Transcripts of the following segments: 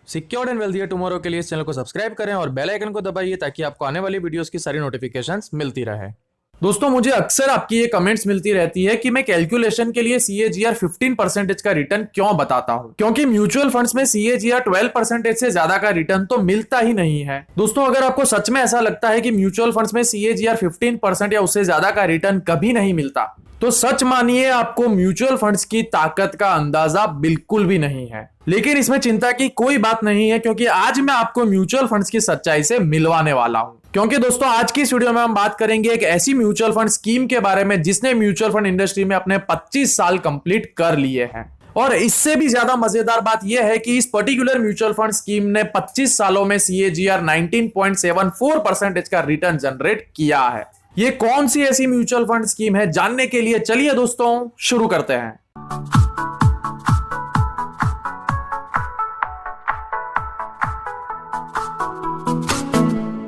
Secured and wealthier tomorrow के लिए इस चैनल को सब्सक्राइब करें और बेल आइकन को दबाइए ताकि आपको आने वाली वीडियोस की सारी नोटिफिकेशंस मिलती रहे। दोस्तों, मुझे अक्सर आपकी ये कमेंट्स मिलती रहती है कि मैं कैलकुलेशन के लिए CAGR 15% का रिटर्न क्यों बताता हूं, क्योंकि म्यूचुअल फंड्स में CAGR 12% से ज्यादा का रिटर्न तो मिलता ही नहीं है। दोस्तों, अगर आपको सच में ऐसा लगता है कि म्यूचुअल फंड्स में CAGR 15% या उससे ज्यादा का रिटर्न कभी नहीं मिलता, तो सच मानिए आपको म्यूचुअल फंड्स की ताकत का अंदाजा बिल्कुल भी नहीं है। लेकिन इसमें चिंता की कोई बात नहीं है, क्योंकि आज मैं आपको म्यूचुअल फंड्स की सच्चाई से मिलवाने वाला हूं। क्योंकि दोस्तों, आज की इस वीडियो में हम बात करेंगे एक ऐसी म्यूचुअल फंड स्कीम के बारे में जिसने म्यूचुअल फंड इंडस्ट्री में अपने 25 साल कंप्लीट कर लिए हैं। और इससे भी ज्यादा मजेदार बात यह है कि इस पर्टिकुलर म्यूचुअल फंड स्कीम ने 25 सालों में CAGR 19.74% का रिटर्न जनरेट किया है। ये कौन सी ऐसी म्यूचुअल फंड स्कीम है, जानने के लिए चलिए दोस्तों शुरू करते हैं।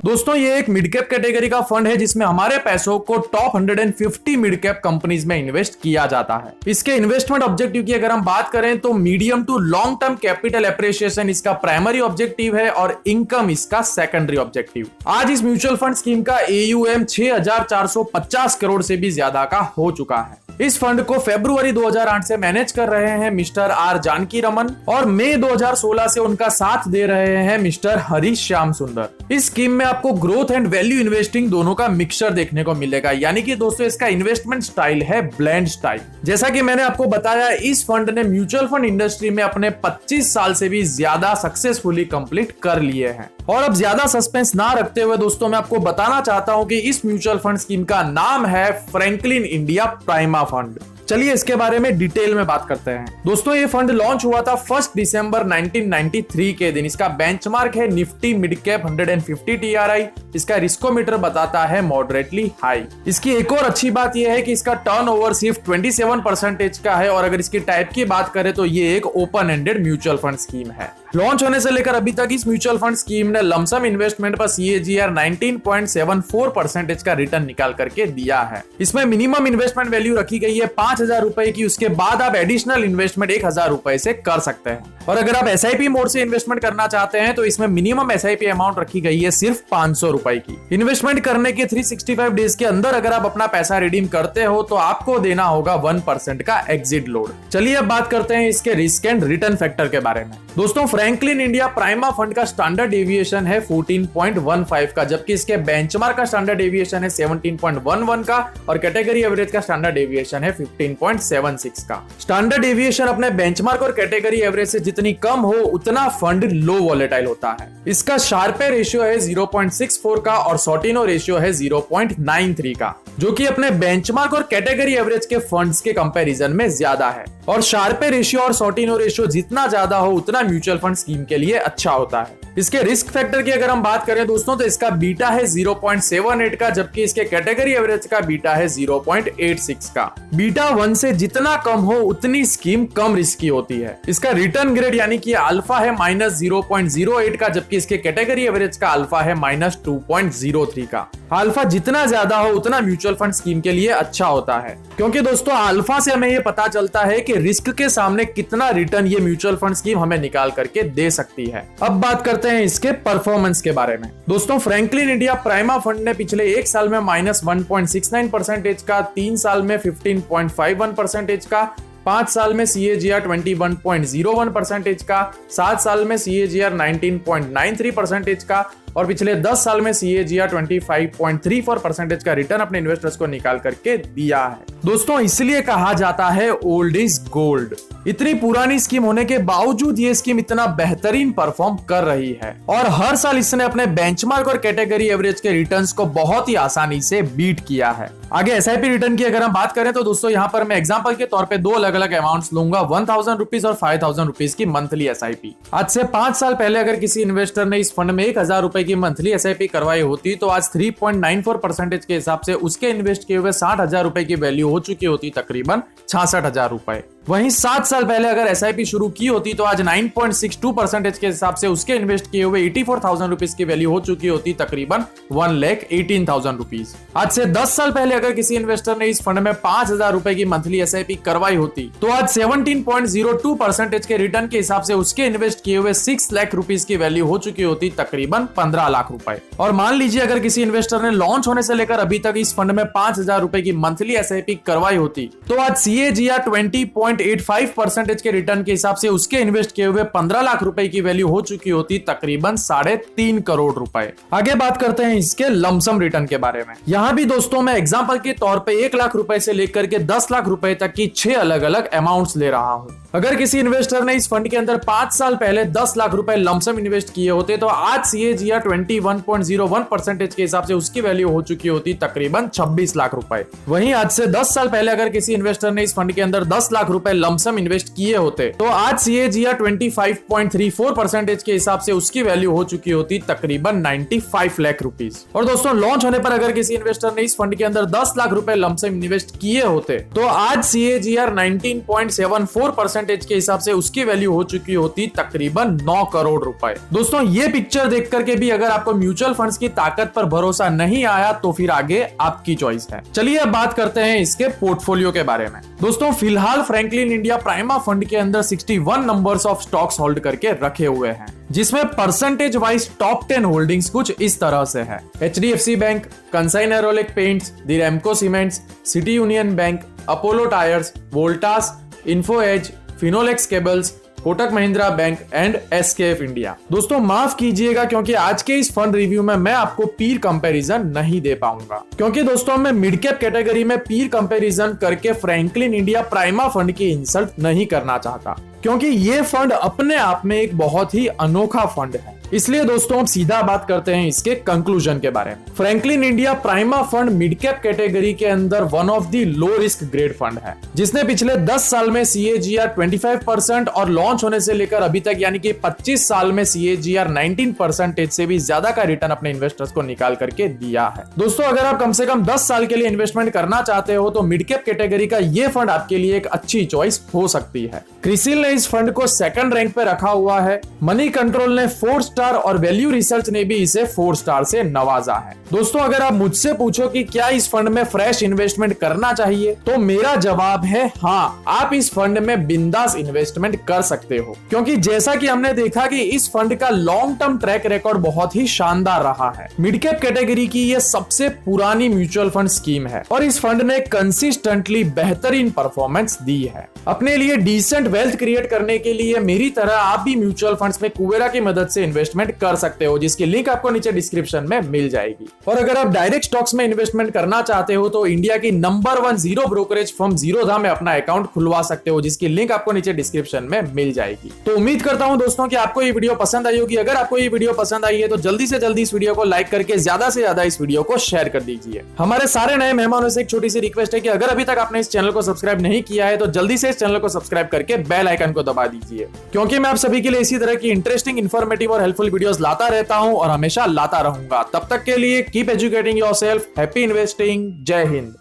दोस्तों, ये एक मिड कैप कैटेगरी का फंड है जिसमें हमारे पैसों को टॉप 150 मिड कैप कंपनीज में इन्वेस्ट किया जाता है। इसके इन्वेस्टमेंट ऑब्जेक्टिव की अगर हम बात करें तो medium to long term capital appreciation इसका प्राइमरी ऑब्जेक्टिव है और इनकम इसका सेकेंडरी ऑब्जेक्टिव। आज इस म्यूचुअल फंड स्कीम का AUM 6450 करोड़ से भी ज्यादा का हो चुका है। इस फंड को फरवरी 2008 से मैनेज कर रहे हैं मिस्टर आर जानकी रमन और मई 2016 से उनका साथ दे रहे हैं मिस्टर हरीश श्याम सुंदर। इस स्कीम में आपको ग्रोथ एंड वैल्यू इन्वेस्टिंग दोनों का मिक्सचर देखने को मिलेगा, यानी कि दोस्तों इसका इन्वेस्टमेंट स्टाइल है ब्लेंड स्टाइल। जैसा कि मैंने आपको बताया, इस फंड ने म्यूचुअल फंड इंडस्ट्री में अपने 25 साल से भी ज्यादा सक्सेसफुली कंप्लीट कर लिए हैं। और अब ज्यादा सस्पेंस ना रखते हुए दोस्तों, मैं आपको बताना चाहता हूं कि इस म्यूचुअल फंड स्कीम का नाम है फ्रैंकलिन इंडिया प्राइमा फंड। चलिए इसके बारे में डिटेल में बात करते हैं। दोस्तों, ये फंड लॉन्च हुआ था 1 दिसंबर 1993 के दिन। इसका बेंचमार्क है निफ्टी मिड कैप 150 TRI। इसका रिस्कोमीटर बताता है मॉडरेटली हाई। इसकी एक और अच्छी बात यह है कि इसका टर्नओवर सिर्फ 27% का है और अगर इसकी टाइप की बात करें तो ये एक open ended mutual fund scheme है। लॉन्च होने से लेकर अभी तक इस म्यूचुअल फंड स्कीम ने लमसम इन्वेस्टमेंट पर CAGR 19.74% का रिटर्न निकाल करके दिया है। इसमें मिनिमम इन्वेस्टमेंट वैल्यू रखी गई है 5,000 रुपए की। उसके बाद आप एडिशनल इन्वेस्टमेंट 1,000 रुपए से कर सकते हैं। और अगर आप SIP मोड से इन्वेस्टमेंट करना चाहते हैं तो इसमें मिनिमम SIP अमाउंट रखी गई है सिर्फ 500 रुपए की। इन्वेस्टमेंट करने के 365 डेज के अंदर अगर आप अपना पैसा रिडीम करते हो तो आपको देना होगा 1% का एग्जिट लोड। चलिए अब बात करते हैं इसके रिस्क एंड रिटर्न फैक्टर के बारे में। दोस्तों, फ्रैंकलिन इंडिया प्राइमा फंड का स्टैंडर्ड डेविएशन है 14.15 का, जबकि इसके बेंचमार्क का स्टैंडर्ड डेविएशन है 17.11 का और कैटेगरी एवरेज का स्टैंडर्ड डेविएशन है 15.76 का। स्टैंडर्ड डेविएशन अपने बेंचमार्क और कैटेगरी एवरेज से जितनी कम हो उतना फंड लो वॉलेटाइल होता है। इसका शार्पे रेशियो है 0.64 का और सॉर्टिनो रेशियो है 0.93 का, जो कि अपने बेंचमार्क और कैटेगरी एवरेज के फंड्स के कंपैरिजन में ज्यादा है। और शार्पे रेशियो और सॉर्टिनो रेशियो जितना ज्यादा हो उतना म्यूचुअल फंड स्कीम के लिए अच्छा होता है। इसके रिस्क फैक्टर की अगर हम बात करें दोस्तों, तो इसका बीटा है 0.78 का, जबकि इसके कैटेगरी एवरेज का बीटा है 0.86 का। बीटा 1 से जितना कम हो उतनी स्कीम कम रिस्की होती है। इसका रिटर्न ग्रेड यानी कि अल्फा है -0.08 का, जबकि इसके कैटेगरी एवरेज का अल्फा है -2.03 का। अल्फा जितना ज्यादा हो उतना म्यूचुअल फंड स्कीम के लिए अच्छा होता है, क्योंकि दोस्तों अल्फा से हमें यह पता चलता है कि रिस्क के सामने कितना रिटर्न ये म्यूचुअल फंड स्कीम हमें निकाल करके दे सकती है। अब बात करते हैं इसके परफॉर्मेंस के बारे में। दोस्तों, फ्रैंकलिन इंडिया प्राइमा फंड ने पिछले 1 साल में -1.69% का, 3 साल में 15.51% का, 5 साल में CAGR 21.01% का, 7 साल में CAGR 19.93% का और पिछले 10 साल में CAGR 25.34% का रिटर्न अपने इन्वेस्टर्स को निकाल करके दिया है। दोस्तों, इसलिए कहा जाता है ओल्ड इज गोल्ड। इतनी पुरानी स्कीम होने के बावजूद ये स्कीम इतना बेहतरीन परफॉर्म कर रही है और हर साल इसने अपने बेंचमार्क और कैटेगरी एवरेज के रिटर्न्स को बहुत ही आसानी से बीट किया है। आगे SIP रिटर्न की अगर हम बात करें तो दोस्तों यहाँ पर मैं एग्जांपल के तौर पे 2 अलग अलग अमाउंट्स लूंगा, 1000 रुपीज और 5000 रुपीज की मंथली SIP। आज से 5 साल पहले अगर किसी इन्वेस्टर ने इस फंड में 1000 रुपए की मंथली SIP करवाई होती तो आज 3.94% के हिसाब से उसके इन्वेस्ट किए हुए 60,000 रुपए की वैल्यू हो चुकी होती तकरीबन 66,000 रुपए। वहीं 7 साल पहले अगर SIP शुरू की होती तो आज 9.62% के हिसाब से उसके इन्वेस्ट किए हुए 84,000 रुपीज की वैल्यू हो चुकी होती तकरीबन 1,18,000 रुपीज। आज से 10 साल पहले अगर किसी इन्वेस्टर ने इस फंड में 5,000 रुपए की मंथली SIP करवाई होती तो आज 17.02% के रिटर्न के हिसाब से उसके इन्वेस्ट किए हुए 6 लाख रुपीज की वैल्यू हो चुकी होती तकरीबन 15 लाख रुपए। और मान लीजिए अगर किसी इन्वेस्टर ने लॉन्च होने से लेकर अभी तक इस फंड में 5,000 रुपए की मंथली SIP करवाई होती तो आज CAGR 20.85% के रिटर्न के हिसाब से उसके इन्वेस्ट किए हुए 15 लाख रुपए की वैल्यू हो चुकी होती तकरीबन 3.5 करोड़ रुपए। आगे बात करते हैं इसके लमसम रिटर्न के बारे में। यहां भी दोस्तों मैं एग्जांपल के तौर पे 1 लाख रुपए से लेकर के 10 लाख रुपए तक की 6 अलग अलग अमाउंट्स ले रहा हूं। अगर किसी इन्वेस्टर ने इस फंड के अंदर 5 साल पहले 10 लाख रुपए लमसम इन्वेस्ट किए होते तो आज CAGR 21.01% के हिसाब से उसकी वैल्यू हो चुकी होती तकरीबन 26 लाख रुपए। वहीं आज से 10 साल पहले अगर किसी इन्वेस्टर ने इस फंड के अंदर 10 लाख रुपए लमसम इन्वेस्ट किए होते तो आज CAGR 25.34% के हिसाब से उसकी वैल्यू हो चुकी होती तकरीबन 95 लाख रुपीज। और दोस्तों लॉन्च होने पर अगर किसी इन्वेस्टर ने इस फंड के अंदर 10 लाख रुपए लमसम इन्वेस्ट किए होते तो आज CAGR 19.74% के हिसाब से उसकी वैल्यू हो चुकी होती तकरीबन 9 करोड़ रुपए। दोस्तों ये पिक्चर देख करके भी अगर आपको म्यूचुअल फंड्स की ताकत पर भरोसा नहीं आया तो फिर आगे आपकी चॉइस है। चलिए अब बात करते हैं इसके पोर्टफोलियो के बारे में। दोस्तों फिलहाल फ्रैंकलिन इंडिया प्राइमा फंड के अंदर 61 नंबर्स ऑफ स्टॉक्स होल्ड करके रखे हुए हैं, जिसमें परसेंटेज वाइज टॉप 10 होल्डिंग्स कुछ इस तरह से है। HDFC bank, Kansai Nerolac paints, the Ramco cements, City Union bank, Apollo tyres, Voltas, Info Edge, Finolex cables, Kotak Mahindra bank and SKF India. दोस्तों माफ कीजिएगा क्योंकि आज के इस फंड रिव्यू में मैं आपको पीर कंपैरिजन नहीं दे पाऊंगा, क्योंकि दोस्तों मैं मिड कैप कैटेगरी में पीर कंपैरिजन करके फ्रैंकलिन इंडिया प्राइमा फंड की इंसल्ट नहीं करना चाहता, क्योंकि ये फंड अपने आप में एक बहुत ही अनोखा फंड है। इसलिए दोस्तों हम सीधा बात करते हैं इसके कंक्लूजन के बारे में। Franklin India prima fund mid cap category के अंदर one of the low risk grade fund है, जिसने पिछले 10 साल में CAGR 25% और लॉन्च होने से लेकर अभी तक यानी कि 25 साल में CAGR 19% से भी ज्यादा का रिटर्न अपने इन्वेस्टर्स को निकाल करके दिया है। दोस्तों अगर आप कम से कम 10 साल के लिए इन्वेस्टमेंट करना चाहते हो तो मिड कैप कैटेगरी का ये फंड आपके लिए एक अच्छी चॉइस हो सकती है। क्रिसिल ने इस फंड को 2nd रैंक पे रखा हुआ है, मनी कंट्रोल ने 4 स्टार और वैल्यू रिसर्च ने भी इसे 4 स्टार से नवाजा है। दोस्तों अगर आप मुझसे पूछो कि क्या इस फंड में फ्रेश इन्वेस्टमेंट करना चाहिए तो मेरा जवाब है हाँ, आप इस फंड में बिंदास इन्वेस्टमेंट कर सकते हो, क्योंकि जैसा कि हमने देखा कि इस फंड का लॉन्ग टर्म ट्रैक रिकॉर्ड बहुत ही शानदार रहा है। मिड कैप कैटेगरी की यह सबसे पुरानी म्यूचुअल फंड स्कीम है और इस फंड ने कंसिस्टेंटली बेहतरीन परफॉर्मेंस दी है। अपने लिए डिसेंट वेल्थ क्रिएट करने के लिए मेरी तरह आप भी म्यूचुअल फंड्स में कुबेरा की मदद से इन्वेस्टमेंट कर सकते हो, जिसकी लिंक आपको नीचे डिस्क्रिप्शन में मिल जाएगी। और अगर आप डायरेक्ट स्टॉक्स में इन्वेस्टमेंट करना चाहते हो तो इंडिया की number 1 zero brokerage firm Zerodha में अपना अकाउंट खुलवा सकते हो, जिसकी लिंक आपको नीचे डिस्क्रिप्शन में मिल जाएगी। तो उम्मीद करता हूं दोस्तों कि आपको ये वीडियो पसंद आई होगी। अगर आपको ये वीडियो पसंद आई है तो जल्दी से जल्दी इस वीडियो को लाइक करके ज्यादा से ज्यादा इस वीडियो को शेयर कर दीजिए। हमारे सारे नए मेहमानों से एक छोटी सी रिक्वेस्ट है कि अगर अभी तक आपने इस चैनल को सब्सक्राइब नहीं किया है तो जल्दी से इस चैनल को सब्सक्राइब करके बेल आइकन को दबा दीजिए, क्योंकि मैं आप सभी के लिए इसी तरह की इंटरेस्टिंग, इंफॉर्मेटिव और हेल्पफुल वीडियोस लाता रहता हूं और हमेशा लाता रहूंगा। तब तक के लिए keep educating yourself, happy investing, जय हिंद।